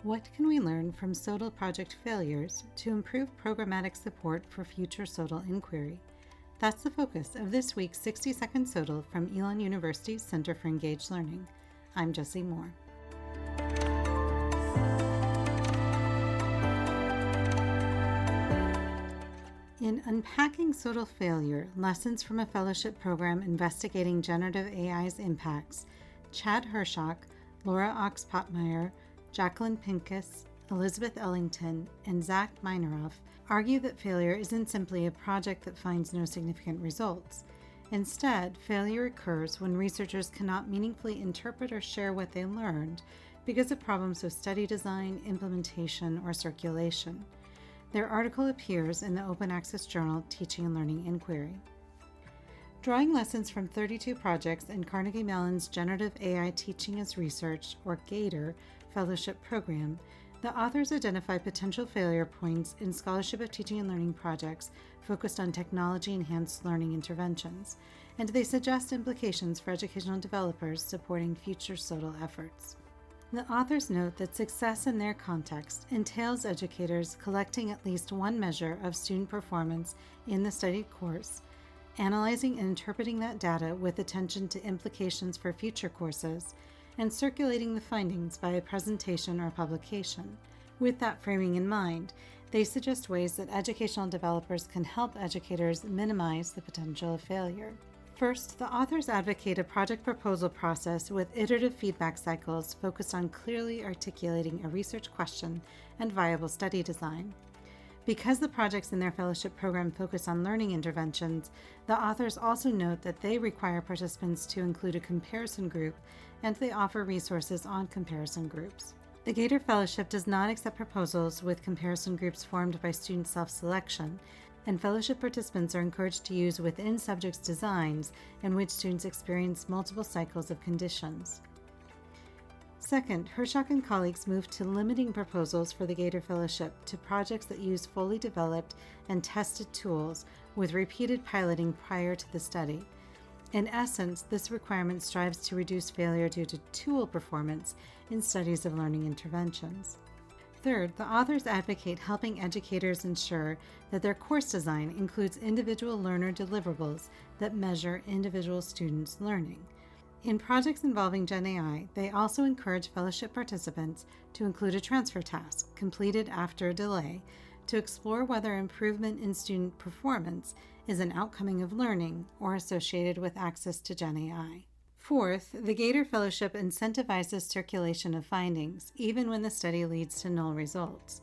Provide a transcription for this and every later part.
What can we learn from SoTL project failures to improve programmatic support for future SoTL inquiry? That's the focus of this week's 60-second SoTL from Elon University's Center for Engaged Learning. I'm Jessie Moore. In Unpacking SoTL Failure, Lessons from a Fellowship Program Investigating Generative AI's Impacts, Chad Hershock, Laura Ochs Pottmeyer, Jacqueline Pincus, Elisabeth Ellington, and Zach Mineroff argue that failure isn't simply a project that finds no significant results. Instead, failure occurs when researchers cannot meaningfully interpret or share what they learned because of problems with study design, implementation, or circulation. Their article appears in the open access journal Teaching and Learning Inquiry. Drawing lessons from 32 projects in Carnegie Mellon's Generative AI Teaching as Research, or GATOR, fellowship program, the authors identify potential failure points in scholarship of teaching and learning projects focused on technology-enhanced learning interventions, and they suggest implications for educational developers supporting future SoTL efforts. The authors note that success in their context entails educators collecting at least one measure of student performance in the studied course, analyzing and interpreting that data with attention to implications for future courses, and circulating the findings by a presentation or publication. With that framing in mind, they suggest ways that educational developers can help educators minimize the potential of failure. First, the authors advocate a project proposal process with iterative feedback cycles focused on clearly articulating a research question and viable study design. Because the projects in their fellowship program focus on learning interventions, the authors also note that they require participants to include a comparison group, and they offer resources on comparison groups. The GATOR Fellowship does not accept proposals with comparison groups formed by student self-selection, and fellowship participants are encouraged to use within-subjects designs in which students experience multiple cycles of conditions. Second, Hershock and colleagues moved to limiting proposals for the GATOR Fellowship to projects that use fully developed and tested tools with repeated piloting prior to the study. In essence, this requirement strives to reduce failure due to tool performance in studies of learning interventions. Third, the authors advocate helping educators ensure that their course design includes individual learner deliverables that measure individual students' learning. In projects involving Gen AI, they also encourage fellowship participants to include a transfer task, completed after a delay, to explore whether improvement in student performance is an outcoming of learning or associated with access to Gen AI. Fourth, the GATOR Fellowship incentivizes circulation of findings, even when the study leads to null results.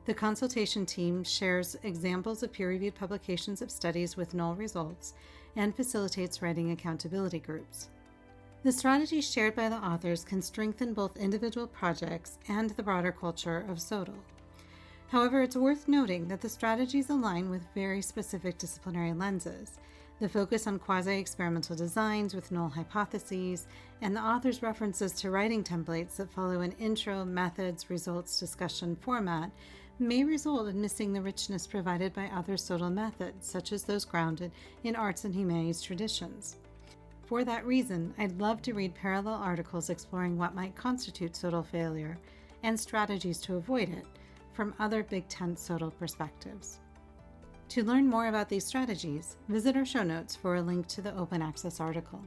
The consultation team shares examples of peer-reviewed publications of studies with null results and facilitates writing accountability groups. The strategies shared by the authors can strengthen both individual projects and the broader culture of SoTL. However, it's worth noting that the strategies align with very specific disciplinary lenses. The focus on quasi-experimental designs with null hypotheses, and the author's references to writing templates that follow an intro, methods, results, discussion format may result in missing the richness provided by other SoTL methods, such as those grounded in arts and humanities traditions. For that reason, I'd love to read parallel articles exploring what might constitute SoTL failure and strategies to avoid it from other Big Tent SoTL perspectives. To learn more about these strategies, visit our show notes for a link to the open access article.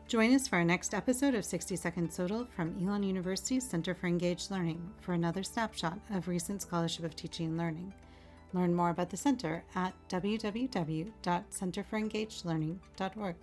Join us for our next episode of 60-Second SoTL from Elon University's Center for Engaged Learning for another snapshot of recent scholarship of teaching and learning. Learn more about the center at www.centerforengagedlearning.org.